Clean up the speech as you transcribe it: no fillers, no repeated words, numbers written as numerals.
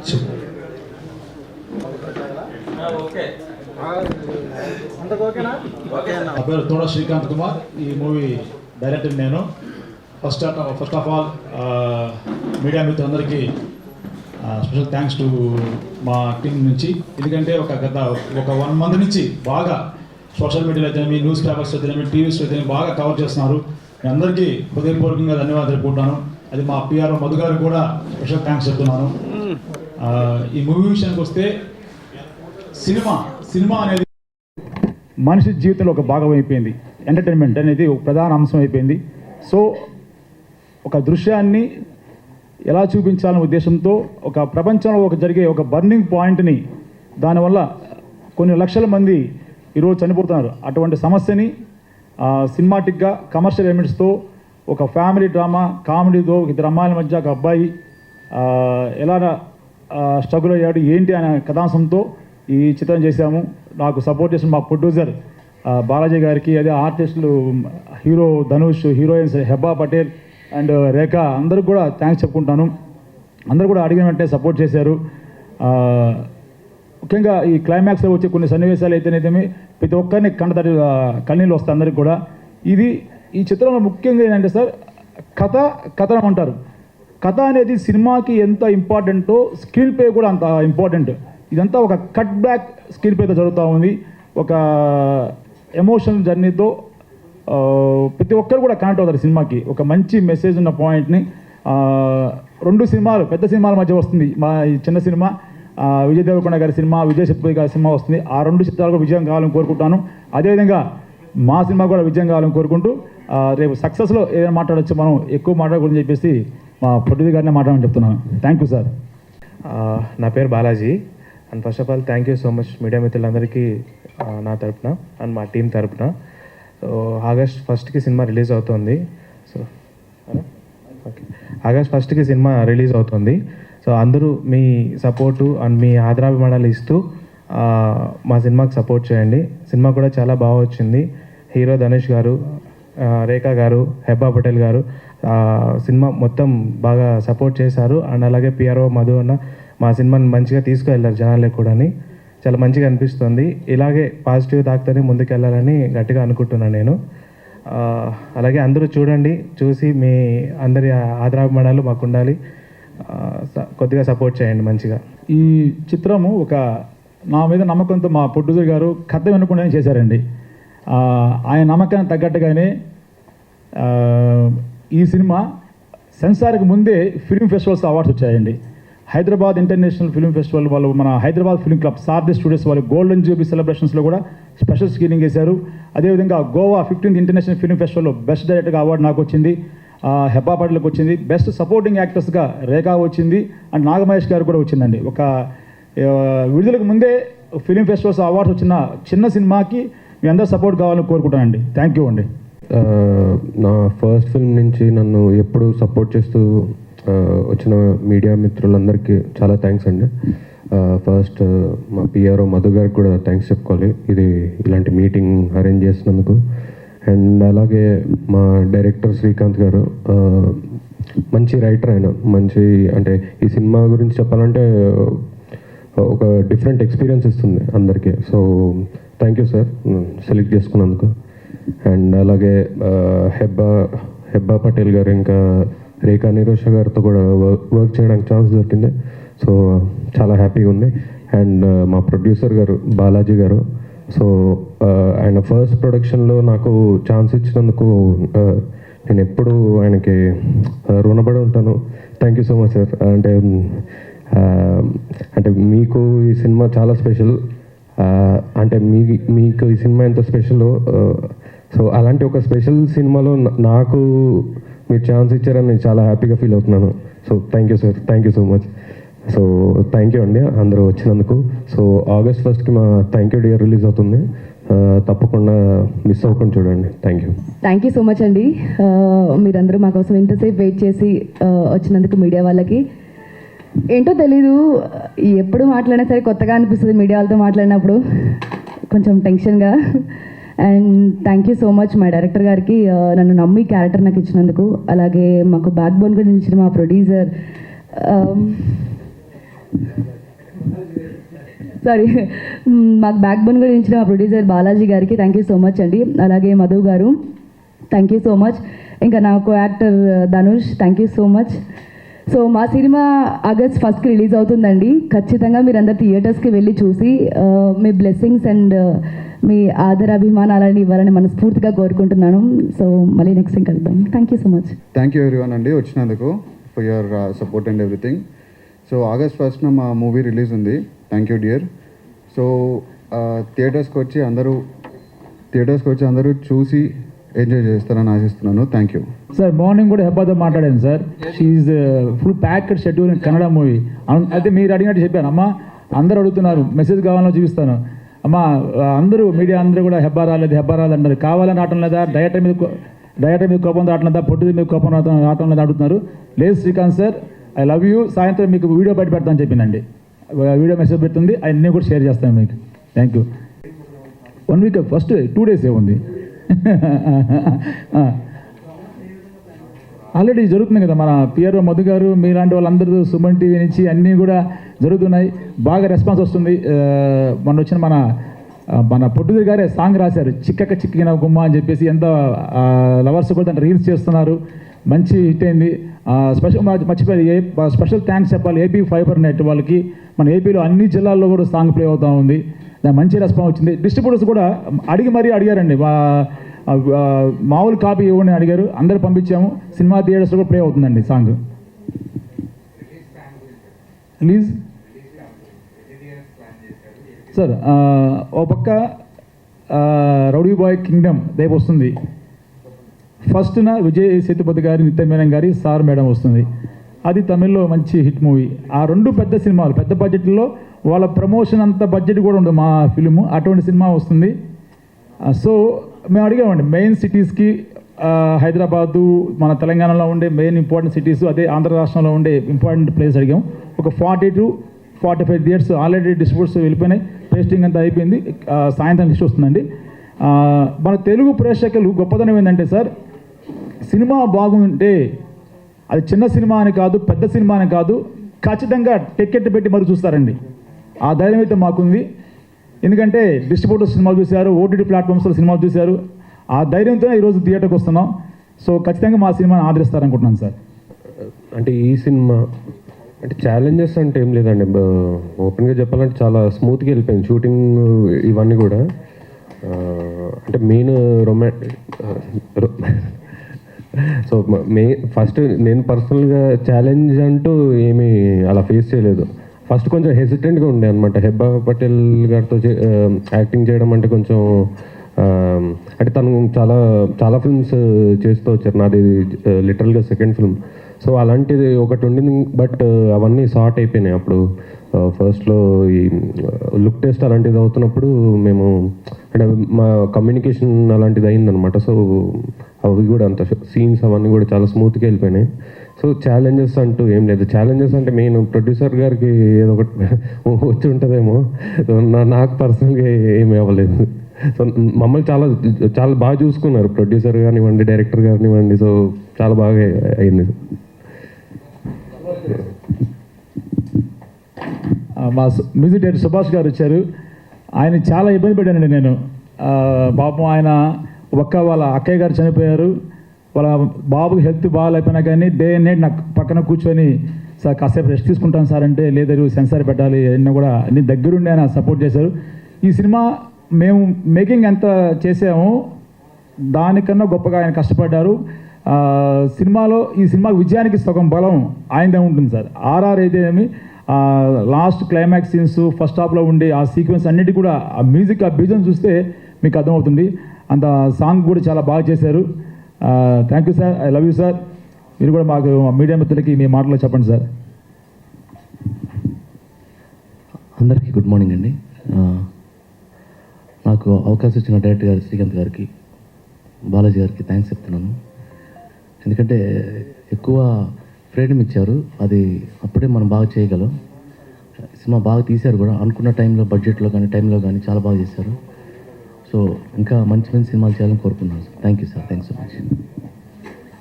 నా పేరు తోడ శ్రీకాంత్ కుమార్. ఈ మూవీ డైరెక్టర్ నేను. ఫస్ట్ ఆఫ్ ఆల్ మీడియా మిత్రులందరికీ స్పెషల్ థ్యాంక్స్ టు మా టీం నుంచి. ఎందుకంటే గత 1 month నుంచి బాగా సోషల్ మీడియాలో అయితేనేమి, న్యూస్ పేపర్స్ అయితేనేమి, టీవీస్లో అయితేనేమి బాగా కవర్ చేస్తున్నారు. మీ అందరికీ హృదయపూర్వకంగా ధన్యవాదాలు తెలుపుకుంటాను. అది మా పిఆర్ఓ మధు గారు కూడా స్పెషల్ థ్యాంక్స్ చెప్తున్నాను. ఈ మూవీ విషయానికి వస్తే సినిమా అనేది మనిషి జీవితంలో ఒక భాగం అయిపోయింది. ఎంటర్టైన్మెంట్ అనేది ఒక ప్రధాన అంశం అయిపోయింది. సో ఒక దృశ్యాన్ని ఎలా చూపించాలనే ఉద్దేశంతో ప్రపంచంలో జరిగే బర్నింగ్ పాయింట్ని, దానివల్ల కొన్ని లక్షల మంది ఈరోజు చనిపోతున్నారు. అటువంటి సమస్యని సినిమాటిక్గా కమర్షియల్ ఎలిమెంట్స్తో ఒక ఫ్యామిలీ డ్రామా కామెడీతో 2 అమ్మాయిల మధ్య ఒక అబ్బాయి ఎలా స్ట్రగుల్ అయ్యాడు ఏంటి అనే కథాంశంతో ఈ చిత్రం చేశాము. నాకు సపోర్ట్ చేసిన మా ప్రొడ్యూసర్ బాలాజీ గారికి, అదే ఆర్టిస్టులు hero Dhanush, heroines Hebah Patel and Rekha, అందరికి కూడా థ్యాంక్స్ చెప్పుకుంటాను. అందరూ కూడా అడిగిన వెంటనే సపోర్ట్ చేశారు. ముఖ్యంగా ఈ క్లైమాక్స్లో వచ్చే కొన్ని సన్నివేశాలు అయితేనేమి ప్రతి ఒక్కరిని కన్నీళ్ళు వస్తాయి అందరికి కూడా. ఈ చిత్రంలో ముఖ్యంగా ఏంటంటే సార్, కథనం అంటారు. కథ అనేది సినిమాకి ఎంత ఇంపార్టెంటో స్క్రీన్ ప్లే కూడా అంత ఇంపార్టెంట్. ఇదంతా ఒక కట్ బ్యాక్ స్క్రీన్ ప్లేతో జరుగుతూ ఉంది. ఒక ఎమోషనల్ జర్నీతో ప్రతి ఒక్కరు కూడా కనెక్ట్ అవుతారు సినిమాకి. ఒక మంచి మెసేజ్ ఉన్న పాయింట్ని 2 సినిమాలు పెద్ద సినిమాల మధ్య వస్తుంది. మా ఈ చిన్న సినిమా విజయ్ దేవరకొండ గారి సినిమా, విజయ్ సేతుపతి గారి సినిమా వస్తుంది. ఆ 2 చిత్రాలు కూడా విజయం కావాలని కోరుకుంటాను. అదేవిధంగా మా సినిమా కూడా విజయం కావాలని కోరుకుంటూ రేపు సక్సెస్లో ఏదైనా మాట్లాడచ్చు, మనం ఎక్కువ మాట్లాడకూడదని చెప్పేసి మా ప్రొడ్యూసర్ గారినే మాట్లాడమని చెప్తున్నాను. Thank you sir. నా పేరు Balaji. And first of all thank you so much media మిత్రులందరికీ నా తరపున అండ్ మా టీం తరపున. So August 1st cinema release అవుతుంది. So okay, August 1st cinema release అవుతుంది. సో అందరూ మీ సపోర్టు అండ్ మీ ఆదరాభిమానాలు ఇస్తూ మా సినిమాకి సపోర్ట్ చేయండి. సినిమా కూడా చాలా బాగా వచ్చింది. హీరో ధనుష్ గారు, రేఖా గారు, హెబ్బా పటేల్ గారు సినిమా మొత్తం బాగా సపోర్ట్ చేశారు. అండ్ అలాగే పిఆర్ఓ మధు అన్న మా సినిమాని మంచిగా తీసుకువెళ్ళారు జనాలకు కూడా. చాలా మంచిగా అనిపిస్తుంది. ఇలాగే పాజిటివ్ తాకుతూనే ముందుకెళ్ళాలని గట్టిగా అనుకుంటున్నాను నేను. అలాగే అందరూ చూడండి, చూసి మీ అందరి ఆదరాభిమానాలు మాకు ఉండాలి. కొద్దిగా సపోర్ట్ చేయండి మంచిగా. ఈ చిత్రము నా మీద నమ్మకంతో మా ప్రొడ్యూసర్ గారు కథ వినకుండా చేశారండి. ఆయన నమ్మకానికి తగ్గట్టుగానే ఈ సినిమా సెన్సార్కి ముందే ఫిల్మ్ ఫెస్టివల్స్ అవార్డ్స్ వచ్చాయండి. హైదరాబాద్ ఇంటర్నేషనల్ ఫిల్మ్ ఫెస్టివల్ వాళ్ళు, మన Hyderabad film club, Sarathi studios వాళ్ళు గోల్డెన్ జూబ్లీ సెలబ్రేషన్స్లో కూడా స్పెషల్ స్క్రీనింగ్ చేశారు. అదేవిధంగా గోవా 15th ఇంటర్నేషనల్ ఫిల్మ్ ఫెస్టివల్లో బెస్ట్ డైరెక్టర్గా అవార్డు నాకు వచ్చింది, హెబ్బా పటేల్కి వచ్చింది. బెస్ట్ సపోర్టింగ్ యాక్టర్స్గా రేఖా వచ్చింది అండ్ నాగమహేష్ గారు కూడా వచ్చిందండి. విడుదలకు ముందే ఫిలిం ఫెస్టివల్స్ అవార్డ్స్ వచ్చిన చిన్న సినిమాకి మీ అందరూ సపోర్ట్ కావాలని కోరుకుంటానండి. థ్యాంక్ యూ అండి. నా ఫస్ట్ ఫిల్మ్ నుంచి నన్ను ఎప్పుడు సపోర్ట్ చేస్తూ వచ్చిన మీడియా మిత్రులందరికీ చాలా థ్యాంక్స్ అండి. ఫస్ట్ మా పిఆర్ఓ మధు గారికి కూడా థ్యాంక్స్ చెప్పుకోవాలి, ఇలాంటి మీటింగ్ అరేంజ్ చేసినందుకు. అండ్ అలాగే మా డైరెక్టర్ శ్రీకాంత్ గారు మంచి రైటర్, ఆయన మంచి, అంటే ఈ సినిమా గురించి చెప్పాలంటే ఒక డిఫరెంట్ ఎక్స్పీరియన్స్ ఇస్తుంది అందరికీ. So thank you sir select చేసుకున్నందుకు. అండ్ అలాగే హెబ్బా పటేల్ గారు ఇంకా రేఖా నిరోష గారితో కూడా వర్క్ చేయడానికి ఛాన్స్ దొరికింది. సో చాలా హ్యాపీగా ఉంది. అండ్ మా ప్రొడ్యూసర్ గారు బాలాజీ గారు, సో ఆయన ఫస్ట్ ప్రొడక్షన్లో నాకు ఛాన్స్ ఇచ్చినందుకు నేను ఎప్పుడు ఆయనకి రుణపడి ఉంటాను. Thank you so much sir. అంటే మీకు ఈ సినిమా చాలా స్పెషల్, అంటే మీకు ఈ సినిమా ఎంత స్పెషల్. సో అలాంటి ఒక స్పెషల్ సినిమాలో నాకు మీరు ఛాన్స్ ఇచ్చారని నేను చాలా హ్యాపీగా ఫీల్ అవుతున్నాను. So thank you sir, thank you so much. So thank you అండి అందరూ వచ్చినందుకు. సో August 1st మా థ్యాంక్ యూ డియర్ రిలీజ్ అవుతుంది, తప్పకుండా మిస్ అవ్వకుండా చూడండి. థ్యాంక్ యూ సో మచ్ అండి. మీరందరూ మా కోసం ఇంతసేపు వెయిట్ చేసి వచ్చినందుకు మీడియా వాళ్ళకి. ఏంటో తెలీదు, ఎప్పుడు మాట్లాడినా సరే కొత్తగా అనిపిస్తుంది మీడియా వాళ్ళతో మాట్లాడినప్పుడు, కొంచెం టెన్షన్గా. And thank you so much మా డైరెక్టర్ గారికి నన్ను నమ్మి క్యారెక్టర్ నాకు ఇచ్చినందుకు. అలాగే మాకు బ్యాక్ బోన్గా నిలిచిన మా ప్రొడ్యూసర్ సారీ మాకు బ్యాక్ బోన్ కూడా ఇచ్చిన మా ప్రొడ్యూసర్ బాలాజీ గారికి థ్యాంక్ యూ సో మచ్ అండి. అలాగే మధు గారు థ్యాంక్ యూ సో మచ్. ఇంకా నాకు actor Dhanush thank you so much. So మా సినిమా ఆగస్ట్ 1st రిలీజ్ అవుతుందండి. ఖచ్చితంగా మీరందరు థియేటర్స్కి వెళ్ళి చూసి మీ బ్లెస్సింగ్స్ అండ్ మీ ఆదరాభిమానాలని ఇవ్వాలని మనస్ఫూర్తిగా కోరుకుంటున్నాను. సో మళ్ళీ నెక్స్ట్ టైం కలుద్దాం. Thank you so much. Thank you everyone అండి వచ్చినందుకు for your support and everything. So August 1st మా మూవీ రిలీజ్ ఉంది. Thank you dear. సో థియేటర్స్కి వచ్చి అందరూ చూసి ఎంజాయ్ చేస్తారని ఆశిస్తున్నాను. Thank you sir. మార్నింగ్ కూడా హెబ్బాతో మాట్లాడాను sir. She full packed schedule in Kannada movie. అయితే మీరు అడిగినట్టు చెప్పాను అమ్మా. అందరూ అడుగుతున్నారు మెసేజ్ కావాలో చూపిస్తాను అమ్మా. అందరూ మీడియా అందరూ కూడా హెబ్బా రాలేదు అంటారు. కావాలని రావటం లేదా, డైరెక్టర్ మీద కోపం రావటం లేదా, పొట్టు మీద కోపం రావటం లేదా అడుగుతున్నారు. లేదు Srikanth sir, I love you. సాయంత్రం మీకు వీడియో బయట పెడతాను చెప్పిందండి. వీడియో మెసేజ్ పెడుతుంది, అన్నీ కూడా షేర్ చేస్తాను మీకు. Thank you. 1 week first 2 days ఏముంది ఆల్రెడీ జరుగుతుంది కదా. మన పిఆర్ఓ మధు గారు మీలాంటి వాళ్ళందరూ సుమన్ టీవీ నుంచి అన్నీ కూడా జరుగుతున్నాయి. బాగా రెస్పాన్స్ వస్తుంది. మొన్న వచ్చిన మన పొట్టుదూరి గారే సాంగ్ రాశారు, చిక్కిన గుమ్మ అని చెప్పేసి. ఎంత లవర్స్ కూడా దాంట్లో రీల్స్ చేస్తున్నారు. మంచి హిట్ అయింది. స్పెషల్ థ్యాంక్స్ చెప్పాలి ఏపీ ఫైబర్ నెట్ వాళ్ళకి. మన ఏపీలో అన్ని జిల్లాల్లో కూడా సాంగ్ ప్లే అవుతూ ఉంది. మంచి రెస్పాన్స్ వచ్చింది. డిస్ట్రిబ్యూటర్స్ కూడా అడిగారండి. మామూలు కాపీ ఇవ్వని అడిగారు, అందరూ పంపించాము. సినిమా థియేటర్స్ కూడా ప్లే అవుతుందండి సాంగ్. రిలీజ్ సార్ ఓ పక్క రౌడీ బాయ్ కింగ్డమ్ రేపు వస్తుంది. ఫస్ట్న విజయ్ సేతుపతి గారి, నిత్య మేనన్ గారి సార్ మేడం వస్తుంది. అది తమిళ్లో మంచి హిట్ మూవీ. ఆ 2 పెద్ద సినిమాలు, పెద్ద బడ్జెట్లో, వాళ్ళ ప్రమోషన్ అంత బడ్జెట్ కూడా ఉండదు మా ఫిల్ము. అటువంటి సినిమా వస్తుంది. సో మేము అడిగామండి మెయిన్ సిటీస్కి, హైదరాబాదు, మన తెలంగాణలో ఉండే మెయిన్ ఇంపార్టెంట్ సిటీస్, అదే ఆంధ్ర రాష్ట్రంలో ఉండే ఇంపార్టెంట్ ప్లేస్ అడిగాం. ఒక 40 to 45 థియేటర్స్ ఆల్రెడీ డిస్ట్రిబ్యూటర్స్ వెళ్ళిపోయినాయి. టెస్టింగ్ అంతా అయిపోయింది. సాయంత్రం లిస్ట్ వస్తుందండి. మన తెలుగు ప్రేక్షకులు గొప్పదనం ఏంటంటే సార్, సినిమా బాగుంటే అది చిన్న సినిమా అని కాదు, పెద్ద సినిమా అని కాదు, ఖచ్చితంగా టికెట్ పెట్టి మరి చూస్తారండి. ఆ ధైర్యం అయితే మాకుంది. ఎందుకంటే డిస్ట్రిబ్యూటర్ సినిమాలు చూశారు, ఓటీటీ ప్లాట్ఫామ్స్లో సినిమాలు చూశారు. ఆ ధైర్యంతోనే ఈరోజు థియేటర్కి వస్తున్నాం. సో ఖచ్చితంగా మా సినిమాని ఆదరిస్తారనుకుంటున్నాను సార్. అంటే ఈ సినిమా అంటే ఛాలెంజెస్ అంటే ఏం లేదండి. ఓపెన్గా చెప్పాలంటే చాలా స్మూత్గా వెళ్ళిపోయింది షూటింగ్ ఇవన్నీ కూడా. అంటే మెయిన్ సో ఫస్ట్ నేను పర్సనల్గా ఛాలెంజ్ అంటూ ఏమీ అలా ఫేస్ చేయలేదు. ఫస్ట్ కొంచెం హెసిటెంట్గా ఉండే అనమాట. హెబ్బా పటేల్ గారితో యాక్టింగ్ చేయడం అంటే కొంచెం అంటే తను చాలా ఫిల్మ్స్ చేస్తూ వచ్చారు. నాది లిటరల్గా సెకండ్ ఫిల్మ్. సో అలాంటిది ఒకటి ఉండింది. బట్ అవన్నీ సార్ట్ అయిపోయినాయి అప్పుడు. ఫస్ట్లో ఈ లుక్ టెస్ట్ అలాంటిది అవుతున్నప్పుడు మేము అంటే మా కమ్యూనికేషన్ అలాంటిది అయిందనమాట. సో అవి కూడా అంత సీన్స్ అవన్నీ కూడా చాలా స్మూత్గా వెళ్ళిపోయినాయి. సో ఛాలెంజెస్ అంటూ ఏం లేదు. ఛాలెంజెస్ అంటే మెయిన్ ప్రొడ్యూసర్ గారికి ఏదో ఒకటి వచ్చి ఉంటుందేమో. నాకు పర్సనల్గా ఏమీ అవ్వలేదు. సో మమ్మల్ని చాలా బాగా చూసుకున్నారు ప్రొడ్యూసర్ కానివ్వండి, డైరెక్టర్ కానివ్వండి. సో చాలా బాగా అయింది. మా మ్యూజిక్ డైరెక్టర్ సుభాష్ గారు వచ్చారు. ఆయన చాలా ఇబ్బంది పడ్డానండి నేను. పాపం ఆయన వాళ్ళ అక్కయ్య గారు చనిపోయారు. వాళ్ళ బాబుకి హెల్త్ బాగాలేకపోయినా కానీ డే అండ్ నైట్ నాకు పక్కన కూర్చొని సార్ కాసేపు రెస్ట్ తీసుకుంటాను సార్ అంటే, లేదు సెన్సార్ పెట్టాలి అన్నీ కూడా అన్ని దగ్గరుండి ఆయన సపోర్ట్ చేశారు. ఈ సినిమా మేము మేకింగ్ ఎంత చేసామో దానికన్నా గొప్పగా ఆయన కష్టపడ్డారు. ఈ సినిమా విజయానికి సగం బలం ఆయనదే ఉంటుంది సార్. ఆర్ఆర్ అయితేనేమి, లాస్ట్ క్లైమాక్స్ సీన్స్, ఫస్ట్ హాఫ్లో ఉండే ఆ సీక్వెన్స్ అన్నిటి కూడా ఆ మ్యూజిక్, ఆ బీజం చూస్తే మీకు అర్థమవుతుంది. అంత సాంగ్ కూడా చాలా బాగా చేశారు. Thank you sir, I love you sir. మీరు కూడా మాకు మీడియా మిత్రులకి మీ మాటలో చెప్పండి సార్. అందరికీ గుడ్ మార్నింగ్ అండి. నాకు అవకాశం ఇచ్చిన డైరెక్టర్ గారు శ్రీకాంత్ గారికి, బాలాజీ గారికి థ్యాంక్స్ చెప్తున్నాను. ఎందుకంటే ఎక్కువ ఫ్రీడమ్ ఇచ్చారు. అది అప్పుడే మనం బాగా చేయగలం. సినిమా బాగా తీశారు కూడా, అనుకున్న టైంలో, బడ్జెట్లో కానీ టైంలో కానీ చాలా బాగా చేశారు. సో ఇంకా మంచి మంచి సినిమాలు చేయాలని కోరుకున్నాను sir. Thank you sir, thanks so much.